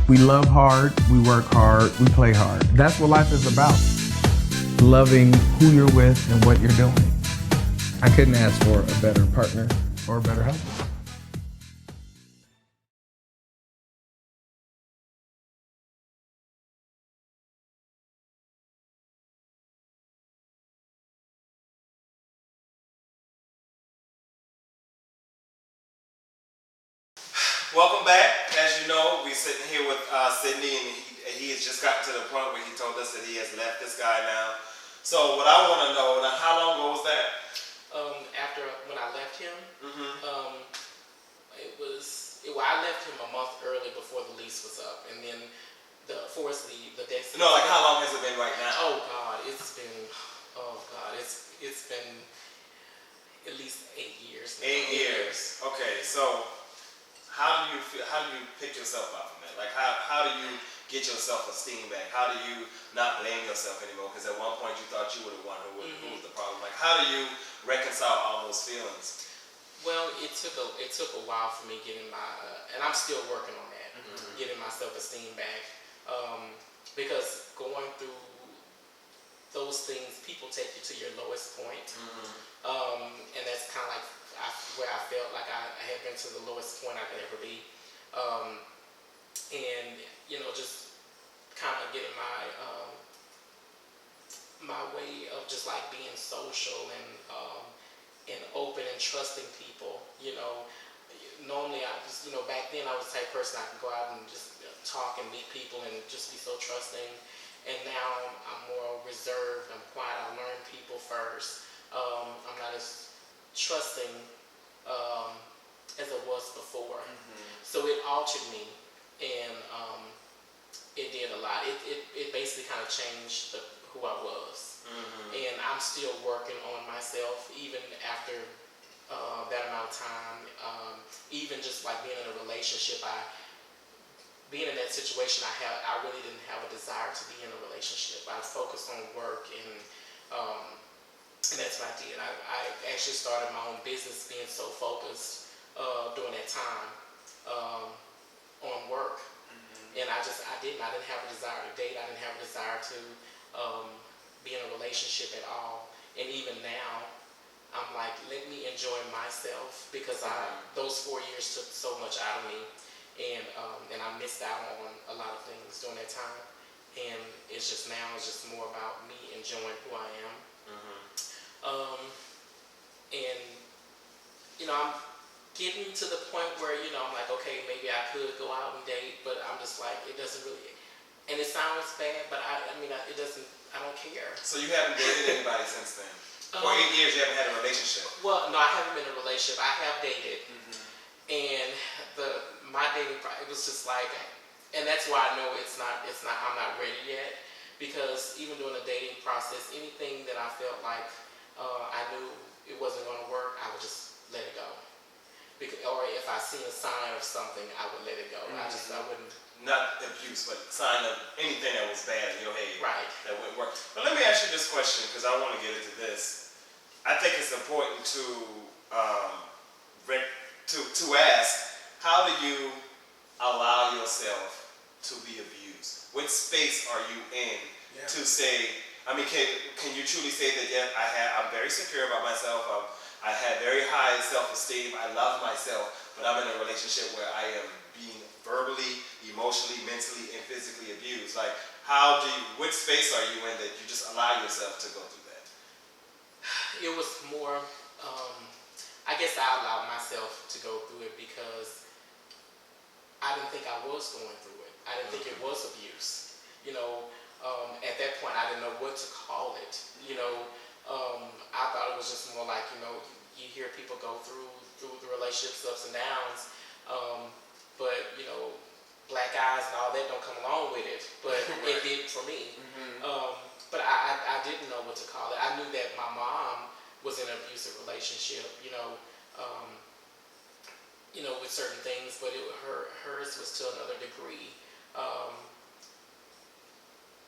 We love hard, we work hard, we play hard. That's what life is about. Loving who you're with and what you're doing. I couldn't ask for a better partner or a better husband. Welcome back. As you know, we're sitting here with Sidney, and he has just gotten to the point where he told us that he has left this guy now. So what I want to know, now how long ago was that? After when I left him, I left him a month early before the lease was up, and then the desk. No, like how long has it been right now? Oh God, it's been at least 8 years. 8 years. Okay, so how do you feel? How do you pick yourself up from that? Like how do you get your self-esteem back? How do you not blame yourself anymore? Because at one point you thought you were the one who was the problem. Like how do you reconcile all those feelings? Well, it took a while for me getting my and I'm still working on that, getting my self-esteem back, because going through those things, people take you to your lowest point, and that's kind of like where I felt like I had been to the lowest point I could ever be, and just kind of getting my way of just like being social and open and trusting people. Normally I just, back then I was the type of person I could go out and just talk and meet people and just be so trusting. And now I'm more reserved, I'm quiet, I learn people first. I'm not as trusting as I was before. So it altered me, and it did a lot. It basically kind of changed who I was. And I'm still working on myself even after that amount of time. Even just like being in a relationship, being in that situation, I really didn't have a desire to be in a relationship. I focused on work, and that's what I did. I actually started my own business being so focused during that time on work. And I didn't have a desire to date. I didn't have a desire to be in a relationship at all. And even now, I'm like, let me enjoy myself, because those 4 years took so much out of me, and I missed out on a lot of things during that time. And it's just more about me enjoying who I am. And I'm getting to the point where I'm like, okay, maybe I could go out and date, but I'm just like, it doesn't really. And it sounds bad, but it doesn't. I don't care. So you haven't dated anybody since then? For 8 years, you haven't had a relationship? Well, no, I haven't been in a relationship. I have dated, and my dating, it was just like, and that's why I know I'm not ready yet, because even during the dating process, anything that I felt like I knew it wasn't going to work, I would just let it go. Or if I seen a sign of something, I would let it go. I wouldn't. Not abuse, but sign of anything that was bad in your head. Right. That wouldn't work. But let me ask you this question, because I want to get into this. I think it's important to ask, how do you allow yourself to be abused? What space are you in to say, can you truly say that, I'm very secure about myself, I have very high self-esteem, I love myself, but I'm in a relationship where I am being verbally, emotionally, mentally, and physically abused? Like, what space are you in that you just allow yourself to go through that? It was more, I guess I allowed myself to go through it because I didn't think I was going through it. I didn't think it was abuse. At that point, I didn't know what to call it. I thought it was just more like, you hear people go through the relationships, ups and downs, but black eyes and all that don't come along with it. But it did for me. But I didn't know what to call it. I knew that my mom was in an abusive relationship, with certain things, but hers was to another degree.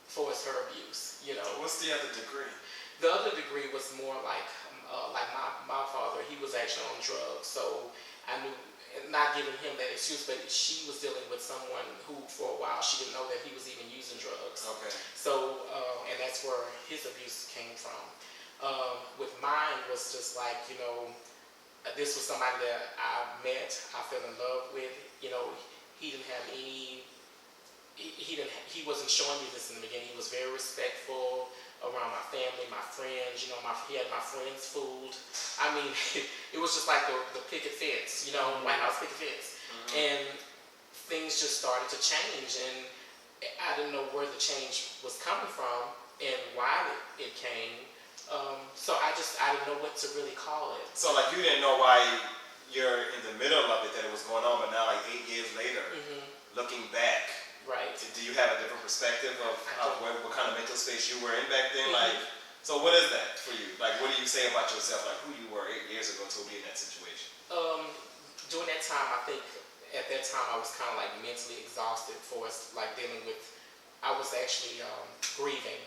For her abuse, What's the other degree? The other degree was more like my father. He was actually on drugs, so I knew not giving him that excuse, but she was dealing with someone who, for a while, she didn't know that he was even using drugs. Okay. So, and that's where his abuse came from. With mine was just like, this was somebody that I met, I fell in love with. He didn't have any. He wasn't showing me this in the beginning. He was very respectful around my family, my friends. He had my friends fooled. I mean, it was just like the picket fence, White House picket fence. Mm-hmm. And things just started to change, and I didn't know where the change was coming from and why it came. So I didn't know what to really call it. So like you didn't know why you're in the middle of it, that it was going on, but now like 8 years later, looking back, right? Do you have a different perspective of what kind of mental space you were in back then? Like, so what is that for you? Like, what do you say about yourself, like who you were 8 years ago to be in that situation? During that time, I think at that time I was kind of like mentally exhausted for us, like dealing with. I was actually grieving.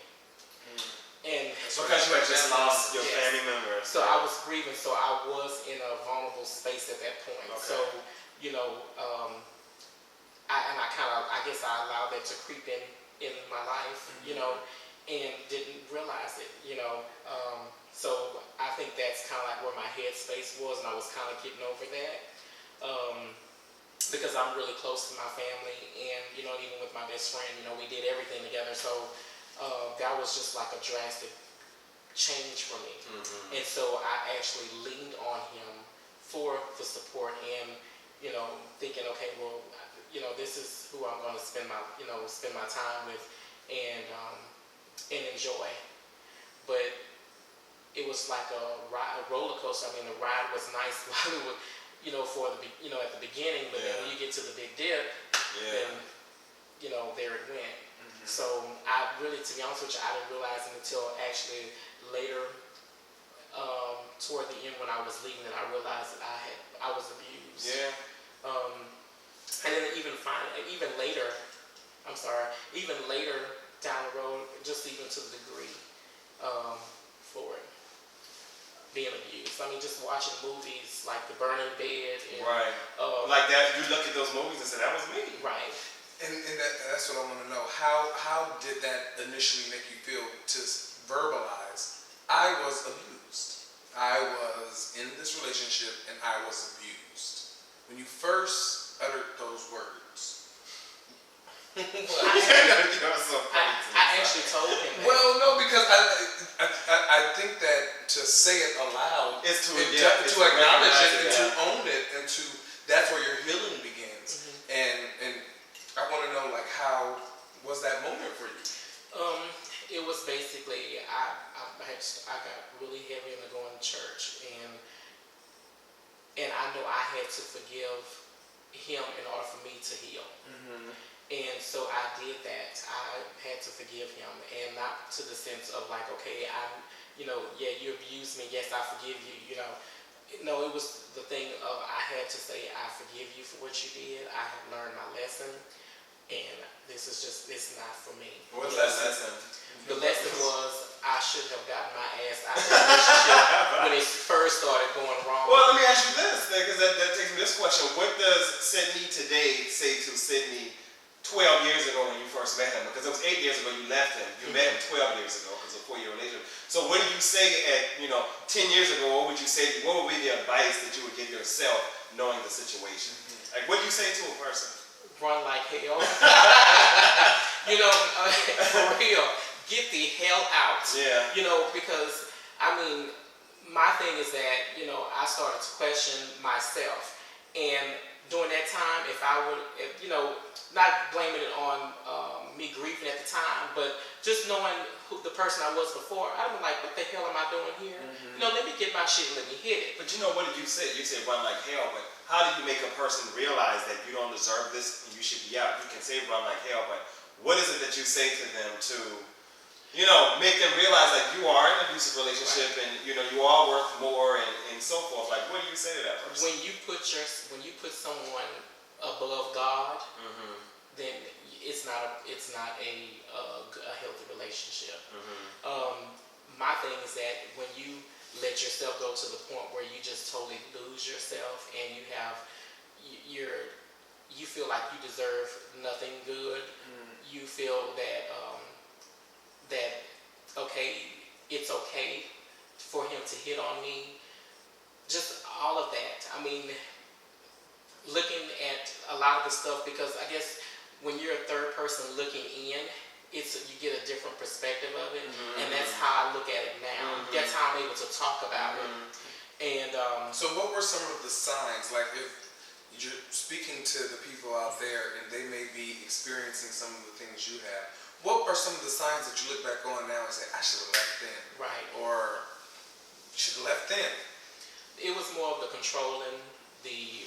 And because you had just lost your family members. So I was grieving, so I was in a vulnerable space at that point. Okay. So, I guess I allowed that to creep in my life, and didn't realize it, So I think that's kind of like where my headspace was, and I was kind of getting over that. Because I'm really close to my family, and, even with my best friend, we did everything together. So that was just like a drastic change for me. And so I actually leaned on him for the support and, thinking, okay, well, this is who I'm going to spend my time with and enjoy. But it was like a roller coaster. I mean, the ride was nice while it was, at the beginning, but then when you get to the big dip, then, there it went. So I really, to be honest with you, I didn't realize it until actually later, toward the end when I was leaving, that I realized that I was abused. Yeah. And then even later down the road, just even to the degree for it being abused. I mean, just watching movies like The Burning Bed. And, right. Like that, you look at those movies and say, that was me. Right. And that's what I want to know. How did that initially make you feel to verbalize? I was abused. I was in this relationship and I was abused. When you first uttered those words. I actually told him that. Well, no, because I think that to say it aloud is to acknowledge it and to own it and to that's where your healing begins. And I want to know, like, how was that moment for you? It was basically I got really heavy into going to church, and I know I had to forgive him in order for me to heal. And so I did that. I had to forgive him, and not to the sense of like, okay, you abused me. Yes, I forgive you. No, it was the thing of I had to say, I forgive you for what you did. I have learned my lesson. And this is it's not for me. What's that lesson? The lesson was I should have gotten my ass out of the relationship when it first started going wrong. Well, let me ask you this, because that takes me to this question. What does Sidney today say to Sidney 12 years ago when you first met him? Because it was 8 years ago you left him. You met him 12 years ago because of a 4-year relationship. So what do you say at 10 years ago? What would you say? What would be the advice that you would give yourself knowing the situation? Like, what do you say to a person? Run like hell. For real, get the hell out. Yeah. Because my thing is that I started to question myself, and during that time, if I would, not blaming it on me grieving at the time, but just knowing who the person I was before, I'd be like, what the hell am I doing here? Let me get my shit and let me hit it. But what did you say? You said run like hell, but how do you make a person realize that you don't deserve this and you should be out? You can say run like hell, but what is it that you say to them to, make them realize that you are in an abusive relationship, right, and you are worth more and so forth? Like, what do you say to that person? When you put someone above God, then it's not a healthy relationship. My thing is that when you let yourself go to the point where you just totally lose yourself and you have you feel like you deserve nothing good. You feel that that okay, it's okay for him to hit on me. Just all of that. I mean, looking at a lot of the stuff, because I guess when you're a third person looking in, you get a different perspective of it, and that's how I look at it now. That's how I'm able to talk about it. And so, what were some of the signs? Like, if you're speaking to the people out there and they may be experiencing some of the things you have, what are some of the signs that you look back on now and say, I should have left then? Right. Or should have left then? It was more of the controlling, the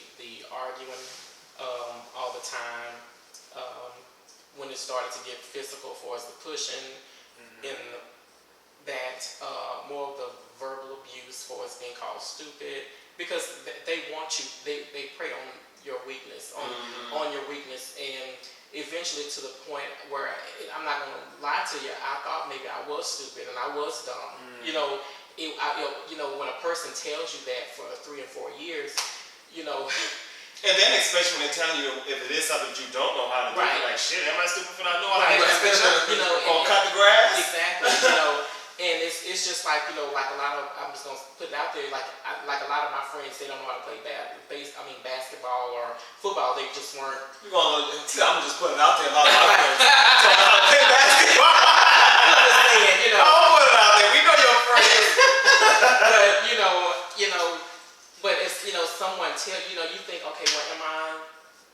arguing all the time. When it started to get physical, for us the pushing, and that more of the verbal abuse, for us being called stupid, because they want you. They prey on your weakness, on your weakness, and eventually to the point where I'm not gonna lie to you. I thought maybe I was stupid and I was dumb. You know, when a person tells you that for 3 and 4 years, you know. And then especially when they're telling you if it is something that you don't know how to do, you're like, shit, am I stupid for not knowing how to do this? You know, or cut the grass? Exactly. You know, and it's just like, you know, like a lot of, I'm just gonna put it out there, like a lot of my friends, they don't know how to play basketball or football. They just weren't. I'm gonna just put it out there. A lot of my friends don't know how to play basketball. You know. I'll put it out there. We know your friends. But you know. But it's, someone tell you think, okay, well, am I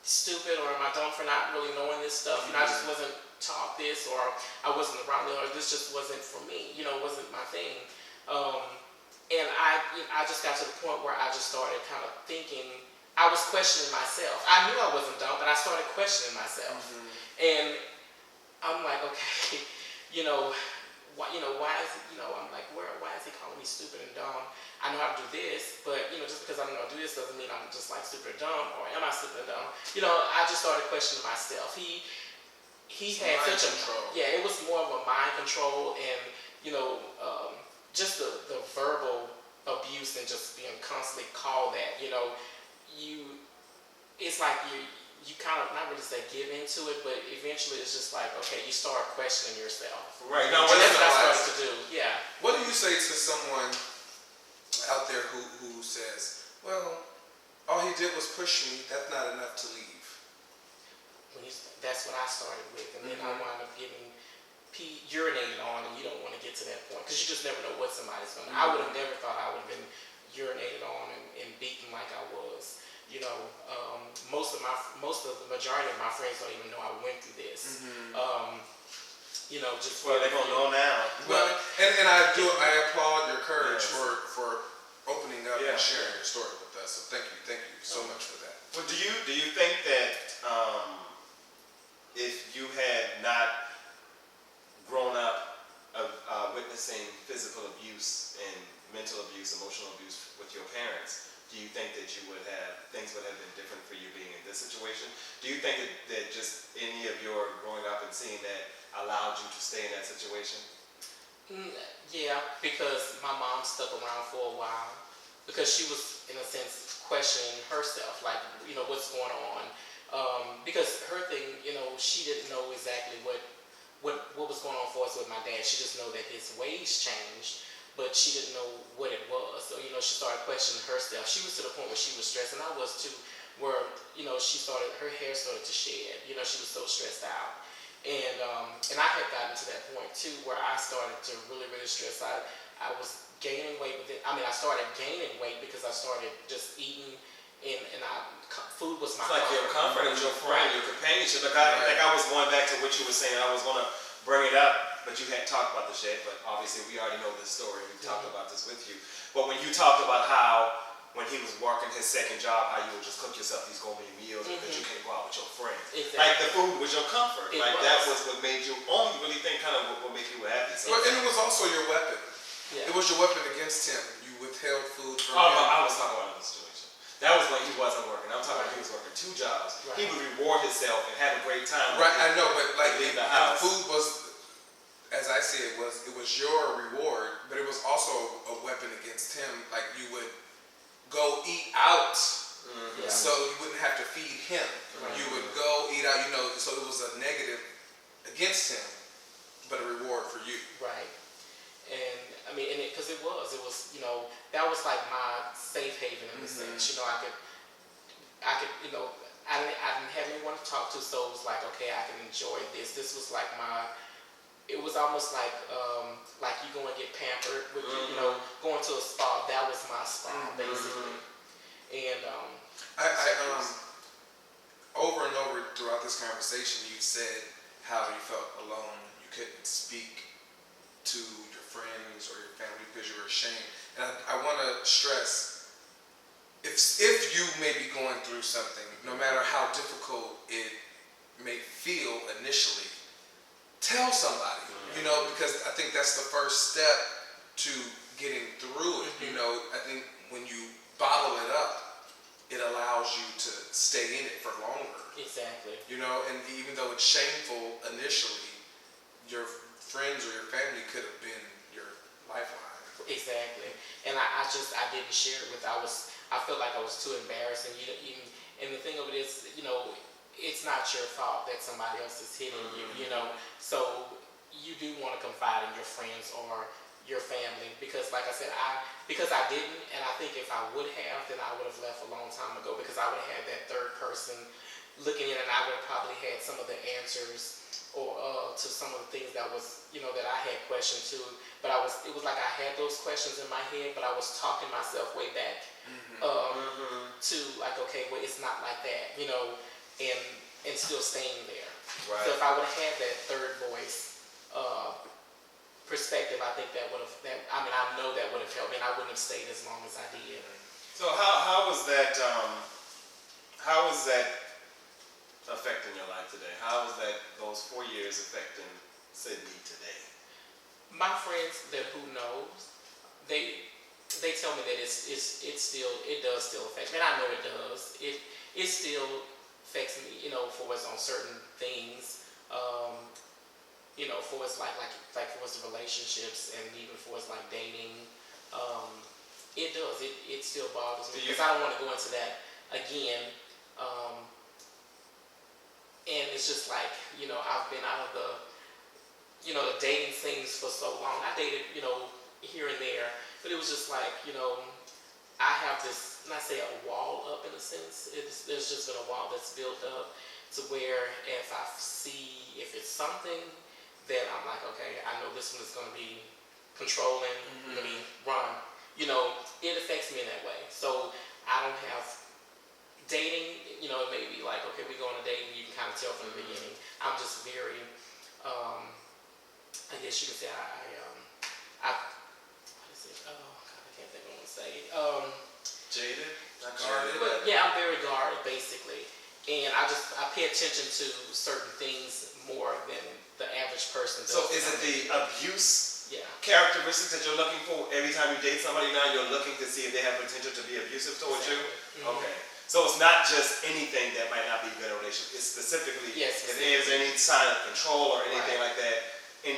stupid or am I dumb for not really knowing this stuff? I just wasn't taught this, or I wasn't around it, or this just wasn't for me. It wasn't my thing. And I just got to the point where I just started kind of thinking. I was questioning myself. I knew I wasn't dumb, but I started questioning myself. And I'm like, okay, why is I'm like, why is he calling me stupid and dumb? I know how to do this, but just because I know how to do this doesn't mean I'm just like stupid or dumb, or am I stupid or dumb? I just started questioning myself. He had such a control. Yeah, it was more of a mind control, and just the verbal abuse and just being constantly called that. It's like you kind of, not really say give into it, but eventually it's just like, okay, you start questioning yourself. Right. Now, that's what I started to do. Yeah. What do you say to someone out there who says, well, all he did was push me, that's not enough to leave? That's what I started with, and then I wound up getting urinated on, and you don't want to get to that point, because you just never know what somebody's going to. I would have never thought I would have been urinated on and beaten like I was. Most of the majority of my friends don't even know I went through this. Just well, they're gonna know now. Well, and I applaud your courage for opening up and sharing your story with us. So thank you so much for that. Well, do you think that if you had not grown up witnessing physical abuse and mental abuse, emotional abuse with your parents, do you think that things would have been different for you being in this situation? Do you think that just any of your growing up and seeing that allowed you to stay in that situation? Yeah, because my mom stuck around for a while, because she was, in a sense, questioning herself, like, what's going on. Because her thing, she didn't know exactly what was going on for us with my dad. She just know that his ways changed, but she didn't know what it was. So, she started questioning herself. She was to the point where she was stressed, and I was too, where, her hair started to shed. She was so stressed out. And I had gotten to that point too, where I started to really, really stress. I was gaining weight I started gaining weight because I started just eating, and food was my comfort. It's like your comfort, it was your friend, your companionship. Like I was going back to what you were saying. I was going to bring it up, but you hadn't talked about this yet. But obviously, we already know this story. We talked about this with you. But when you talked about how, when he was working his second job, how you would just cook yourself these gourmet meals because you can't go out with your friends. Exactly. Like the food was your comfort. That was what made you only really think kind of what made you happy. So. Well, and it was also your weapon. Yeah. It was your weapon against him. You withheld food from him. I was talking about the situation. That was when he wasn't working. I'm talking about he was working 2 jobs. Right. He would reward himself and have a great time. Right, I know, but like leave the house. Food was, as I see it was your reward, but it was also a weapon against him. Like you would go eat out Yeah. So you wouldn't have to feed him. You would go eat out, so it was a negative against him, but a reward for you. Right. And I mean, because it was, that was like my safe haven in a sense. I could, I didn't have anyone to talk to, so it was like, okay, I can enjoy this. This was like it was almost like you go and get pampered with, going to a spa. That was my spa, basically. And I over and over throughout this conversation, you said how you felt alone. You couldn't speak to your friends or your family because you were ashamed. And I want to stress, if you may be going through something, no matter how difficult it may feel initially, tell somebody, because I think that's the first step to getting through it. I think when you bottle it up, it allows you to stay in it for longer. Exactly. And even though it's shameful initially, your friends or your family could have been your lifeline. Exactly. And I didn't share it with, I felt like I was too embarrassed. And the thing of it is, it's not your fault that somebody else is hitting you, So you do want to confide in your friends or your family, because like I said, because I didn't, and I think if I would have, then I would have left a long time ago, because I would have had that third person looking in, and I would have probably had some of the answers or to some of the things that was, that I had questioned too. But it was like I had those questions in my head, but I was talking myself way back to like, okay, well, it's not like that, and still staying there. Right. So if I would have had that third voice perspective, I think I know that would have helped me, and I wouldn't have stayed as long as I did. So how was that affecting your life today? How was those 4 years affecting Sidney today? My friends who knows, they tell me that it does still affect me, and I know it does. It still affects me, for us on certain things. For us like for us the relationships, and even for us like dating, it does. It still bothers me, because I don't want to go into that again. And it's just like, I've been out of the dating things for so long. I dated, here and there, but it was just like, I have this, not say a wall up in a sense. There's just been a wall that's built up to where if I see if it's something, then I'm like, okay, I know this one is going to be controlling, going to be run. It affects me in that way. So I don't have dating, it may be like, okay, we go on a date and you can kind of tell from the beginning. I'm just very, I guess you could say what is it? Oh, God, I can't think of what to say. Jaded? Not Guarded? But yeah, I'm very guarded, basically. And I pay attention to certain things more than the average person does. So is it the abuse characteristics that you're looking for every time you date somebody now? You're looking to see if they have potential to be abusive towards you? Okay. So it's not just anything that might not be good in a relationship. It's specifically if there's any sign of control or anything like that.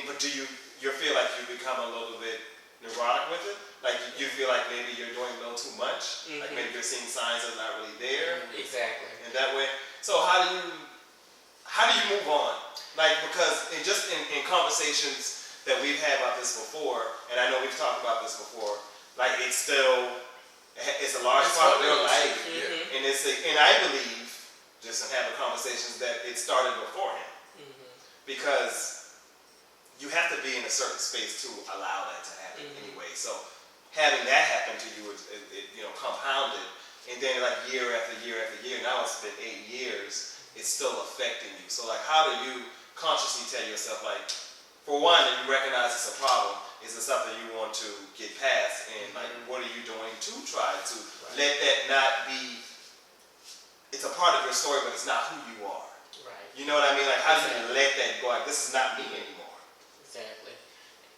But do you feel like you become a little bit neurotic with it? Like you feel like maybe you're doing a little too much? Like maybe you're seeing signs that are not really there? Exactly. In that way? So how do you move on? Like, because in conversations that we've had about this before, and I know we've talked about this before, like it's a large part of their life, and and I believe, just in having conversations, that it started beforehand, because you have to be in a certain space to allow that to happen anyway. So having that happen to you, it compounded, and then like year after year after year, now it's been 8 years, it's still affecting you. So like, how do you consciously tell yourself, like, for one, that you recognize it's a problem, is it something you want to get past, and like, what are you doing to try to let that not be, it's a part of your story, but it's not who you are. Right. You know what I mean? Like, how do you let that go? Like, this is not me anymore. Exactly.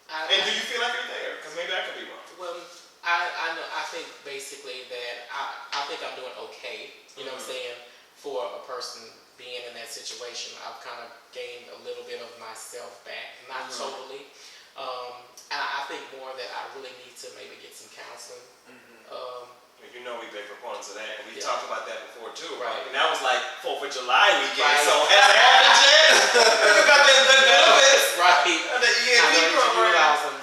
And do you feel like you're there? Because maybe I could be wrong. Well, I know. I think basically that I think I'm doing okay. You know what I'm saying? For a person being in that situation, I've kind of gained a little bit of myself back. Not totally. And I think more that I really need to maybe get some counseling. You know we big proponents of that, and we Yeah. talked about that before too. Right. And that was like 4th of July weekend. Right. So has it happened yet? You got that good benefits. Right. The I EAP know that you program. realize them.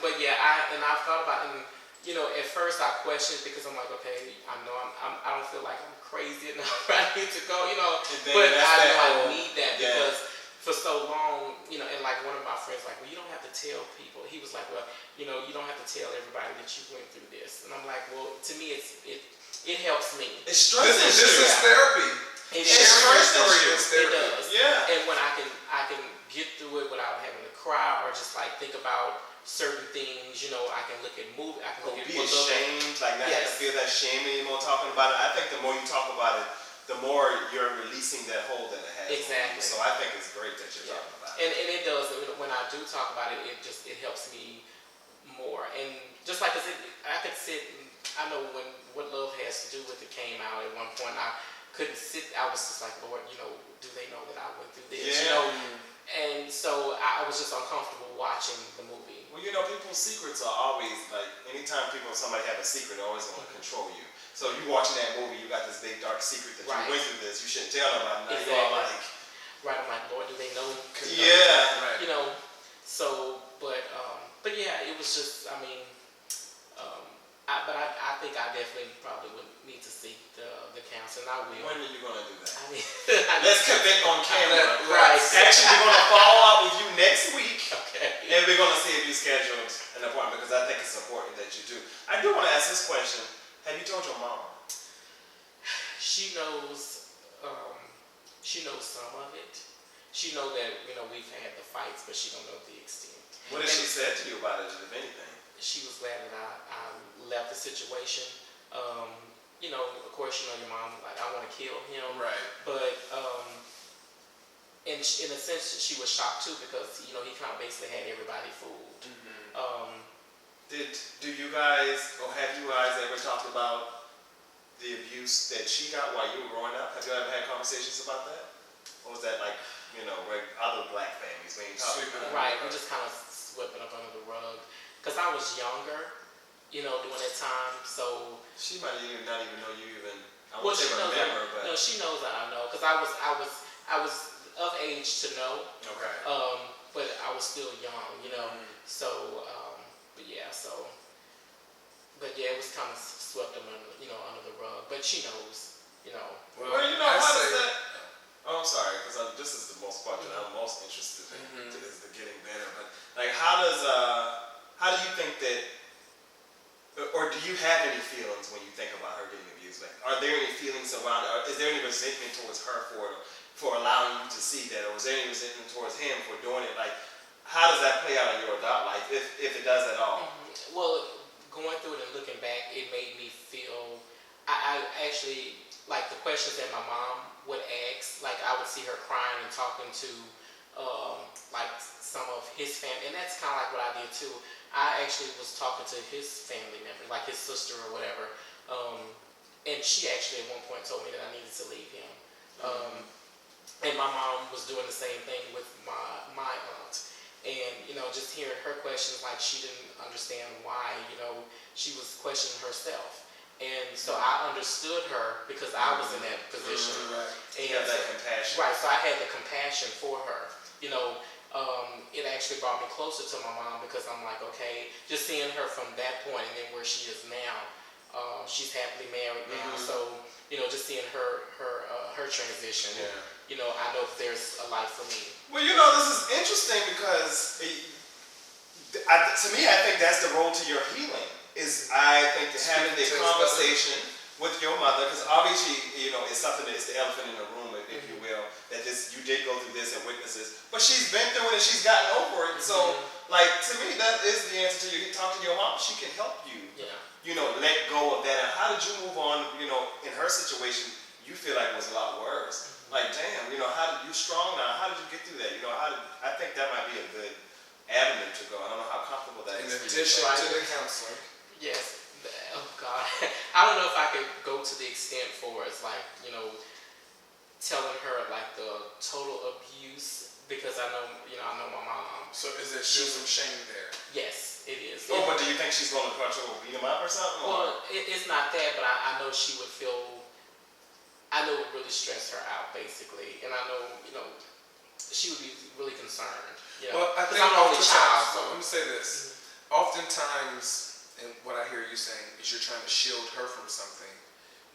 but yeah, I've thought about it, and you know, at first I questioned because I'm like, okay, I know I don't feel like I'm crazy enough. I need to go, you know, but I know I need that because for so long, you know, and like one of my friends like, well, you don't have to tell people. He was like, well, you know, you don't have to tell everybody that you went through this, and I'm like, well, to me, it helps me. It strengthens This is therapy. It strengthens you. It does. Yeah. And when I can get through it without having to cry or just like think about certain things, you know, I can look at movie. I can look at Be what love. ashamed, like not have to feel that shame anymore talking about it. I think the more you talk about it, the more you're releasing that hold that it has. Exactly. So I think it's great that you're talking about it. And it does. When I do talk about it, it helps me more. And just like I said, I could sit. And I know when What Love Has to Do with It came out at one point, I couldn't sit. I was just like, Lord, you know, do they know that I went through this? Yeah. You know. And so I was just uncomfortable watching the movie. Well, you know, people's secrets are always like anytime somebody have a secret, they always want to control you. So you watching that movie, you got this big dark secret that you went through this. You shouldn't tell nobody. Now you're all like, right? I'm like, Lord, do they know? Yeah. Right. You know. So, but yeah, it was just. I mean, I think I definitely probably would need to seek the counseling. I will. When are you gonna do that? I mean, Let's commit on camera. Right. Actually, we're gonna follow up with you next week. Okay. And we're gonna see if you scheduled an appointment because I think it's important that you do. I do want to ask this question. Have you told your mom? She knows. She knows some of it. She knows that we've had the fights, but she don't know the extent. What has she said to you about it, if anything? She was glad that I left the situation. Of course, your mom like I want to kill him. Right. But in a sense, she was shocked too because he kind of basically had everybody fooled. Mm-hmm. Do you guys or have you guys ever talked about the abuse that she got while you were growing up? Have you ever had conversations about that? Or was that like other black families when you talk about it? Right, we just kind of swept it up under the rug because I was younger, during that time. So she might not even know you even. I well, won't say remember, but no, she knows that I know because I was of age to know. Okay. But I was still young, So, but yeah, it was kind of swept under the rug. But she knows, Well, how does that? Oh, I'm sorry, because this is the most part that I'm most interested in is the getting better. But like, how do you think that, or do you have any feelings when you think about her getting abused? Like, are there any feelings around? Is there any resentment towards her for allowing you to see that, or is there any resentment towards him for doing it? Like, how does that play out in your adult life, if it does at all? Well, going through it and looking back, it made me feel. I actually like the questions that my mom would ask. Like I would see her crying and talking to like some of his family, and that's kind of like what I did too. I actually was talking to his family members, like his sister or whatever, and she actually at one point told me that I needed to leave him. And my mom was doing the same thing with my aunt. And, just hearing her questions, like she didn't understand why, she was questioning herself. And so I understood her because I was in that position. Right. And you have that compassion. Right, so I had the compassion for her. It actually brought me closer to my mom because I'm like, okay, just seeing her from that point and then where she is now, she's happily married now. So, just seeing her transition. Yeah. I know that there's a life for me. Well, this is interesting because to me, I think that's the road to your healing. I think having the conversation with your mother, because obviously, it's something it's the elephant in the room, if you will, that you did go through this and witness this, but she's been through it and she's gotten over it. So, like, to me, that is the answer to you. Talk to your mom. She can help you. Yeah. Let go of that. And how did you move on? In her situation, you feel like it was a lot worse. Like, damn, how did you strong now? How did you get through that? I think that might be a good avenue to go. I don't know how comfortable that is. In addition to the counseling. Yes. Oh God. I don't know if I could go to the extent for it's like, telling her like the total abuse because I know my mom. So is there still some shame there? Yes. it is. Oh, but do you think she's going to approach her or beat him up or something? Well, it's not that, but I know she would feel. I know it would really stress her out, basically, and I know she would be really concerned. Well, I think I'm the only child. So. Let me say this. Oftentimes, and what I hear you saying is you're trying to shield her from something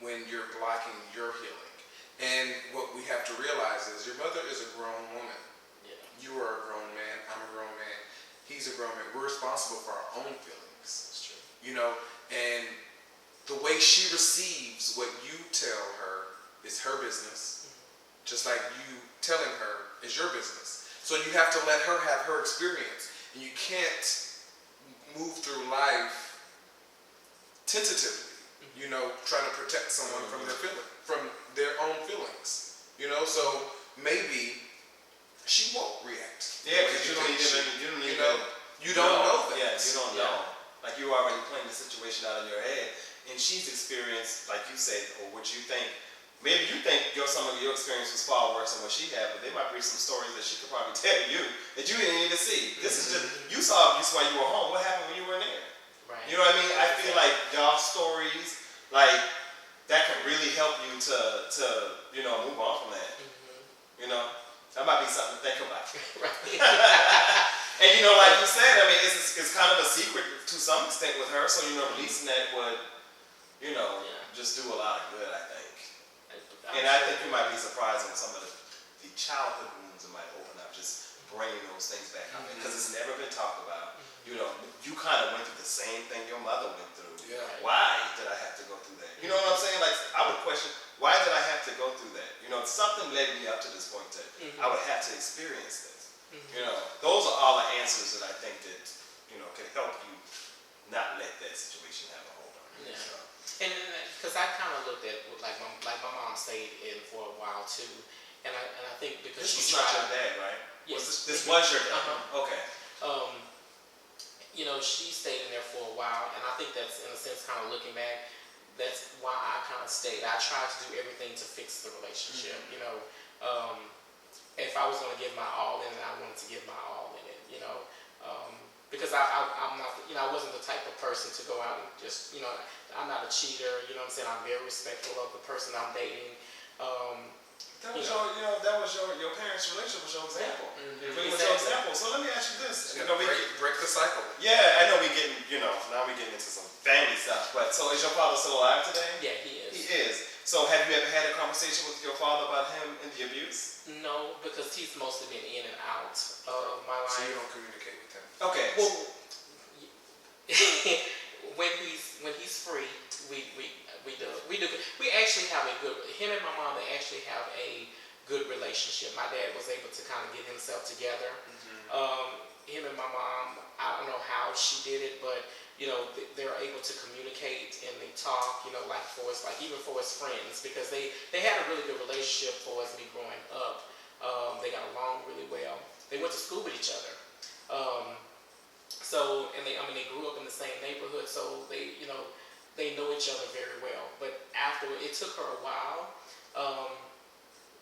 when you're blocking your healing. And what we have to realize is your mother is a grown woman. Yeah. You are a grown man. I'm a grown man. He's a grown man. We're responsible for our own feelings. That's true. And the way she receives what you tell her is her business, just like you telling her is your business. So you have to let her have her experience. And you can't move through life tentatively, trying to protect someone from their own feelings. So maybe she won't react. Yeah, because you don't know that. Yeah, you don't know. Like you already playing the situation out in your head, and she's experienced, like you said, or what you think. Maybe you think some of your experience was far worse than what she had, but there might be some stories that she could probably tell you that you didn't even see. This is just, you saw abuse while you were home. What happened when you were there? Right. You know what I mean? I feel like y'all stories, like, that could really help you to move on from that. That might be something to think about. Right. And like you said, I mean, it's kind of a secret to some extent with her, so releasing that would, just do a lot of good, I think. And I think you might be surprised on some of the childhood wounds that might open up, just bringing those things back up, because it's never been talked about. You kind of went through the same thing your mother went through. Yeah. Why did I have to go through that? You know what I'm saying? Like, I would question, why did I have to go through that? Something led me up to this point that I would have to experience this. Those are all the answers that I think that, could help you not let that situation have a hold on you. Yeah. And because I kind of looked at like my mom stayed in for a while too, and I think because this she was not tried. your dad, right? Yes. This was your dad. Okay. She stayed in there for a while, and I think that's in a sense kind of looking back. That's why I kind of stayed. I tried to do everything to fix the relationship. If I was going to give my all in it, I wanted to give my all in it. Because I'm not, I wasn't the type of person to go out and just, I'm not a cheater. You know what I'm saying? I'm very respectful of the person I'm dating. That was your parents' relationship was your example. It really was your example. So let me ask you this. Break the cycle. Yeah, I know we getting, now we getting into some family stuff. But so is your father still alive today? Yeah, he is. He is. So have you ever had a conversation with your father about him and the abuse? No, because he's mostly been in and out of my life. So you don't communicate with him. Okay. Well, when he's free, we do. We actually have a good. Him and my mom, they actually have a good relationship. My dad was able to kind of get himself together. Him and my mom, I don't know how she did it, but they're able to communicate and they talk. Even for us friends, because they had a really good relationship for us me growing up. They got along really well. They went to school with each other. They grew up in the same neighborhood, so they know each other very well. But afterward, it took her a while.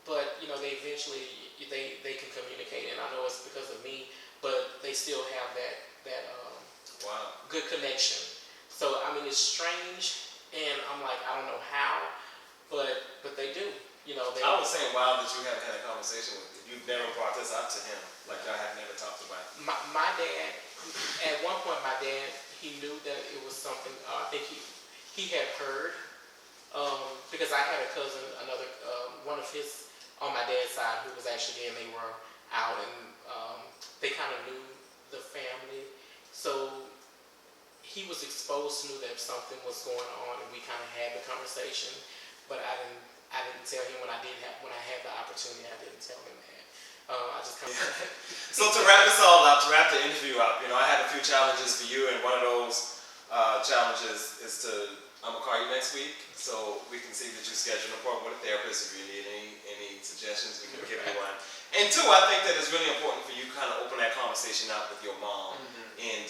But they eventually they can communicate, and I know it's because of me, but they still have that good connection. So it's strange, and I'm like, I don't know how, but they do. I was saying, wow, that you haven't had a conversation with him. You've never brought this up to him, like I have never talked about it. My dad, at one point, he knew that it was something. I think he had heard, because I had a cousin, one of his on my dad's side, who was actually there, and they were out, and they kind of knew the family, so he was exposed to knew that something was going on, and we kind of had the conversation, but I didn't tell him when I had the opportunity. I didn't tell him that. I just kind of. So to wrap this all up, to wrap the interview up, I had a few challenges for you, and one of those challenges is I'm gonna call you next week, so we can see that you schedule an appointment with a therapist. If you need any suggestions, we can give you one. And two, I think that it's really important for you to kind of open that conversation up with your mom and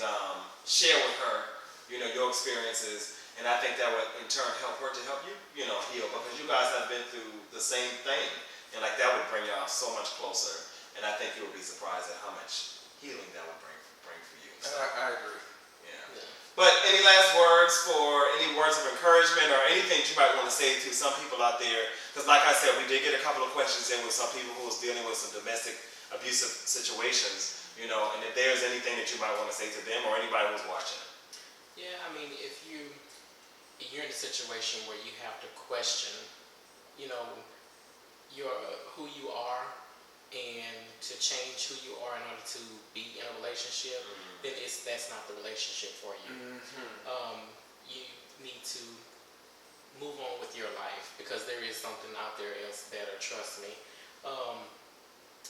share with her, your experiences. And I think that would in turn help her to help you, heal, because you guys have been through the same thing, and that would bring y'all so much closer. And I think you would be surprised at how much healing that would bring for you. So. I agree. Yeah. But any last words any words of encouragement or anything you might want to say to some people out there? Because like I said, we did get a couple of questions in with some people who was dealing with some domestic abusive situations, and if there's anything that you might want to say to them or anybody who's watching. Yeah, I mean, if you're in a situation where you have to question, your who you are, and to change who you are in order to be in a relationship, then that's not the relationship for you. You need to move on with your life because there is something out there else better. Trust me.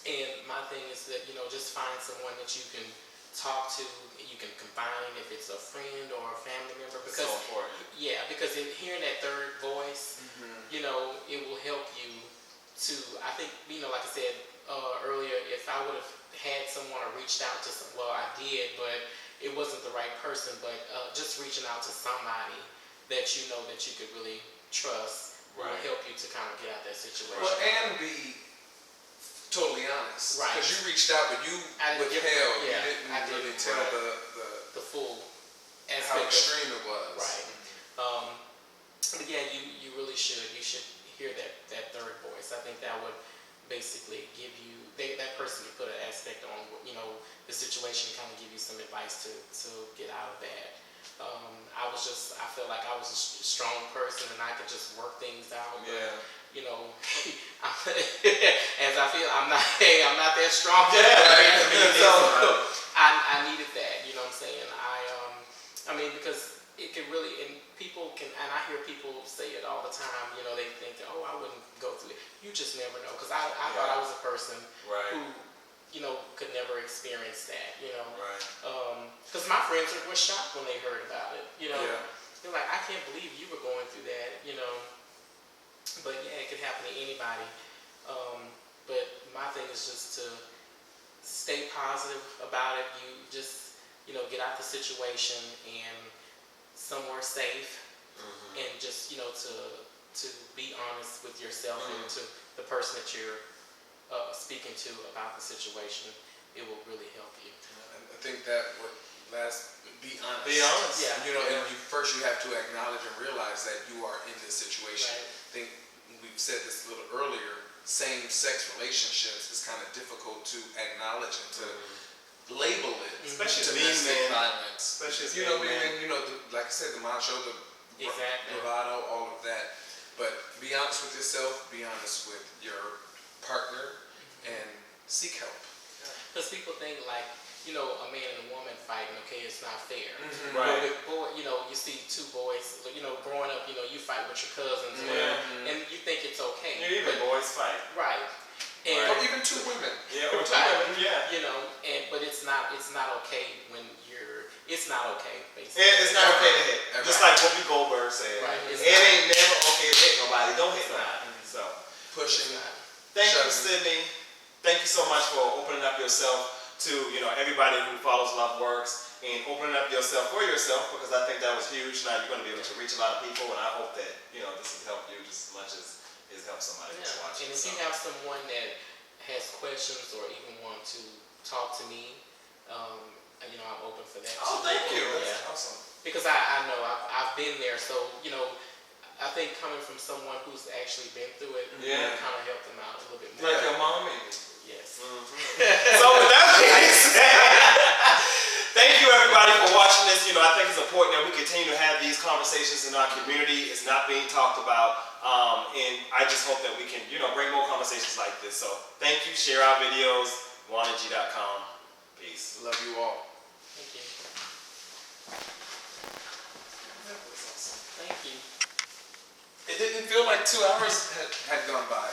And my thing is that just find someone that you can talk to, you can confide in, if it's a friend or a family member, because so important. Yeah, because in hearing that third voice, it will help you to, I think, like I said earlier, if I would have had someone or reached out to I did, but it wasn't the right person, but just reaching out to somebody that that you could really trust will help you to kind of get out that situation. Well, and be totally honest. Right. Because you reached out, but you withheld. Yeah, you didn't really tell the full aspect how extreme it was. Right. But yeah, you really should. You should hear that third voice. I think that would basically give you that person could put an aspect on the situation, kind of give you some advice to get out of that. I felt like I was a strong person and I could just work things out. Yeah. As I feel, I'm not that strong. So I needed that. You know what I'm saying? I mean, because it could really, and people can, and I hear people say it all the time. They think, oh, I wouldn't go through it. You just never know. Because I thought I was a person who, could never experience that. Because my friends were shocked when they heard about it. They're like, I can't believe you were going through that. But yeah, it could happen to anybody. But my thing is just to stay positive about it. You just, get out the situation and somewhere safe, and just, to be honest with yourself and to the person that you're speaking to about the situation. It will really help you. I think that would be honest. Be honest. Yeah. And first you have to acknowledge and realize that you are in this situation. Right. I think we've said this a little earlier. Same-sex relationships is kind of difficult to acknowledge and to label it, especially domestic violence. Especially like I said, the macho, the bravado, all of that. But be honest with yourself. Be honest with your partner, and seek help. Because people think like, a man and a woman fighting, okay, it's not fair. Right. But with boy, you see two boys, growing up, you fight with your cousins, and you think it's okay. Yeah, even boys fight. Right. And or even two women. Yeah, or two women. Yeah. But it's not okay when it's not okay, basically. It's not okay to hit. Just like Whoopi Goldberg said. Right. It ain't never okay to hit nobody. Don't hit nobody. So Pushing. Thank you, Sidney. Thank you so much for opening up yourself to everybody who follows Loveworks, and opening up yourself for yourself, because I think that was huge. Now you're going to be able to reach a lot of people, and I hope that this has helped you just as much as it's helped somebody who's watching. And if you have someone that has questions or even want to talk to me, I'm open for that. Oh, thank you. Yeah. That's awesome. Because I know I've been there, so I think coming from someone who's actually been through it, kind of help them out a little bit more. Like your mom, maybe. Yes. So with that being said, thank you everybody for watching this. I think it's important that we continue to have these conversations in our community. It's not being talked about, and I just hope that we can, bring more conversations like this. So thank you. Share our videos. JuanandG.com. Peace. Love you all. Thank you. That was awesome. Thank you. It didn't feel like 2 hours had gone by.